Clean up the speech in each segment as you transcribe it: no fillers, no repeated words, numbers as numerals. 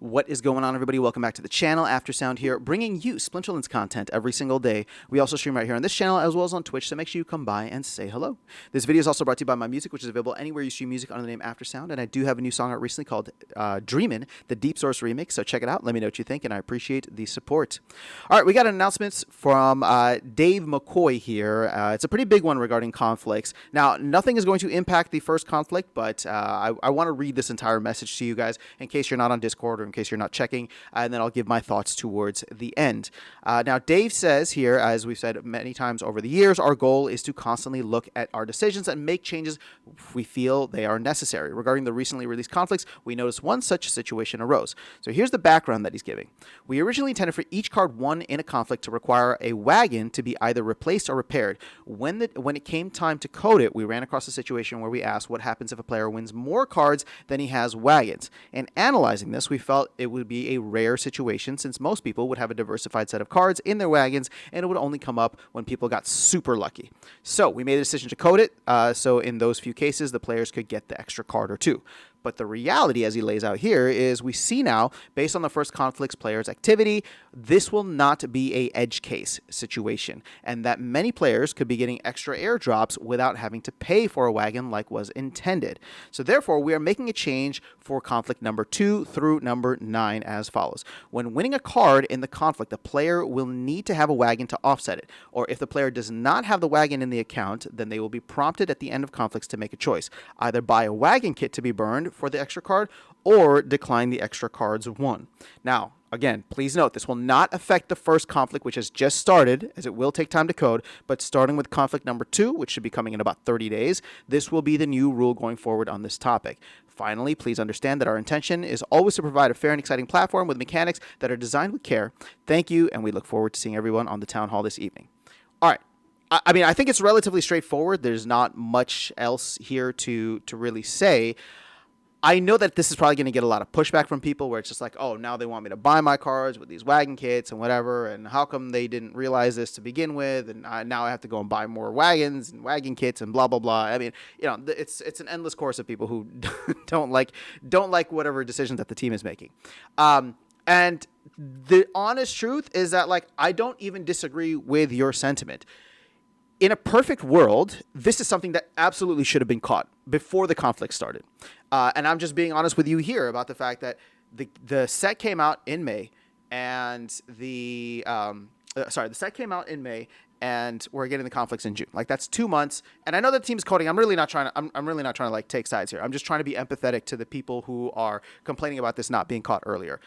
What is going on, everybody? Welcome back to the channel. Aftersound here, bringing you Splinterlands content every single day. We also stream right here on this channel as well as on Twitch, so make sure you come by and say hello. This video is also brought to you by my music, which is available anywhere you stream music under the name Aftersound, and I do have a new song out recently called Dreamin', the Deep Source remix, so check it out. Let me know what you think, and I appreciate the support. All right, we got an announcement from Dave McCoy here. It's a pretty big one regarding conflicts. Now, nothing is going to impact the first conflict, but I want to read this entire message to you guys in case you're not on Discord or in case you're not checking, and then I'll give my thoughts towards the end. Now, Dave says here, as we've said many times over the years, our goal is to constantly look at our decisions and make changes if we feel they are necessary. Regarding the recently released conflicts, we noticed one such situation arose. So here's the background that he's giving. We originally intended for each card won in a conflict to require a wagon to be either replaced or repaired. When it came time to code it, we ran across a situation where we asked what happens if a player wins more cards than he has wagons. And analyzing this, we felt it would be a rare situation since most people would have a diversified set of cards in their wagons, and it would only come up when people got super lucky. So we made a decision to code it, so in those few cases, the players could get the extra card or two. But the reality, as he lays out here, is we see now, based on the first conflict's players' activity, this will not be a edge case situation, and that many players could be getting extra airdrops without having to pay for a wagon like was intended. So therefore, we are making a change for conflict number 2 through number 9 as follows. When winning a card in the conflict, the player will need to have a wagon to offset it, or if the player does not have the wagon in the account, then they will be prompted at the end of conflicts to make a choice. Either buy a wagon kit to be burned for the extra card, or decline the extra cards won. Now, again, please note, this will not affect the first conflict, which has just started, as it will take time to code, but starting with conflict number 2, which should be coming in about 30 days, this will be the new rule going forward on this topic. Finally, please understand that our intention is always to provide a fair and exciting platform with mechanics that are designed with care. Thank you, and we look forward to seeing everyone on the town hall this evening. All right. I mean, I think it's relatively straightforward. There's not much else here to really say. I know that this is probably going to get a lot of pushback from people where it's just like, oh, now they want me to buy my cards with these wagon kits and whatever, and how come they didn't realize this to begin with, and now I have to go and buy more wagons and wagon kits and blah, blah, blah. I mean, you know, it's an endless course of people who don't like whatever decisions that the team is making. And the honest truth is that, like, I don't even disagree with your sentiment. In a perfect world, this is something that absolutely should have been caught before the conflict started. And I'm just being honest with you here about the fact that the set came out in May, and the set came out in May, and we're getting the conflicts in June. Like, that's 2 months. And I know the team's coding. I'm really not trying to like take sides here. I'm just trying to be empathetic to the people who are complaining about this not being caught earlier.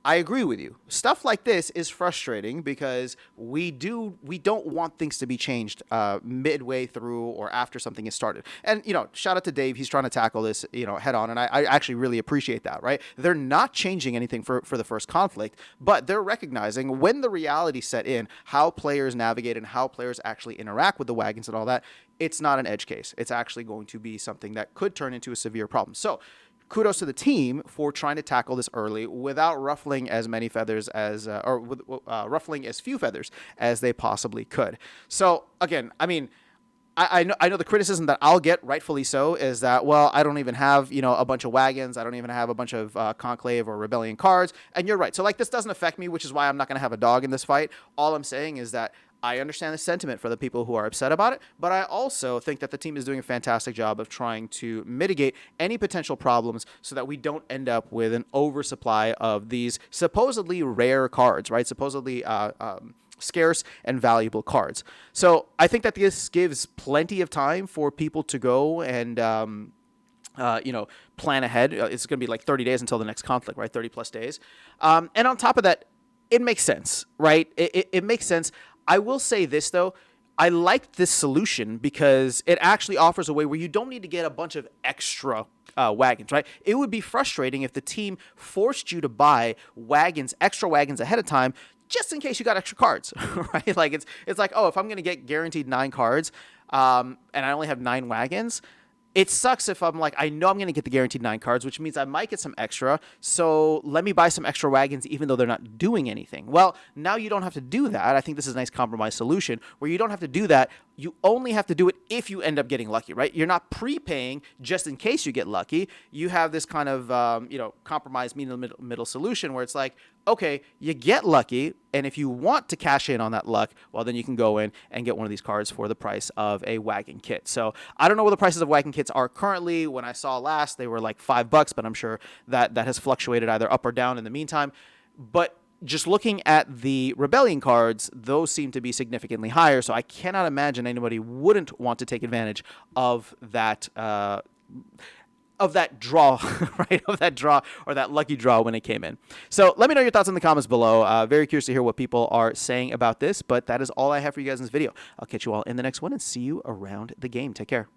I agree with you. Stuff like this is frustrating because we don't want things to be changed midway through or after something is started. And, you know, shout out to Dave. He's trying to tackle this, you know, head on. And I actually really appreciate that, right? They're not changing anything for the first conflict, but they're recognizing when the reality set in, how players navigate and how players actually interact with the wagons and all that. It's not an edge case. It's actually going to be something that could turn into a severe problem. So, kudos to the team for trying to tackle this early without ruffling as many feathers as, ruffling as few feathers as they possibly could. So again, I mean, I know the criticism that I'll get, rightfully so, is that, well, I don't even have, you know, a bunch of wagons. I don't even have a bunch of Conclave or Rebellion cards. And you're right. So, like, this doesn't affect me, which is why I'm not going to have a dog in this fight. All I'm saying is that I understand the sentiment for the people who are upset about it, but I also think that the team is doing a fantastic job of trying to mitigate any potential problems so that we don't end up with an oversupply of these supposedly rare cards, right? Supposedly scarce and valuable cards. So I think that this gives plenty of time for people to go and you know, plan ahead. It's going to be like 30 days until the next conflict, right? 30 plus days. And on top of that, it makes sense, right? It makes sense. I will say this, though. I like this solution because it actually offers a way where you don't need to get a bunch of extra wagons, right? It would be frustrating if the team forced you to buy extra wagons ahead of time, just in case you got extra cards, right? Like, it's like, oh, if I'm going to get guaranteed 9 cards, and I only have 9 wagons, it sucks if I'm like, I know I'm going to get the guaranteed 9 cards, which means I might get some extra, so let me buy some extra wagons even though they're not doing anything. Well, now you don't have to do that. I think this is a nice compromise solution where you don't have to do that you only have to do it if you end up getting lucky, right? You're not prepaying just in case you get lucky. You have this kind of, compromise middle solution where it's like, okay, you get lucky, and if you want to cash in on that luck, well, then you can go in and get one of these cards for the price of a wagon kit. So I don't know what the prices of wagon kits are currently. When I saw last, they were like $5, but I'm sure that has fluctuated either up or down in the meantime. But just looking at the Rebellion cards, those seem to be significantly higher, so I cannot imagine anybody wouldn't want to take advantage of that draw, right? Of that draw, or that lucky draw when it came in. So let me know your thoughts in the comments below. Very curious to hear what people are saying about this, but that is all I have for you guys in this video. I'll catch you all in the next one and see you around the game. Take care.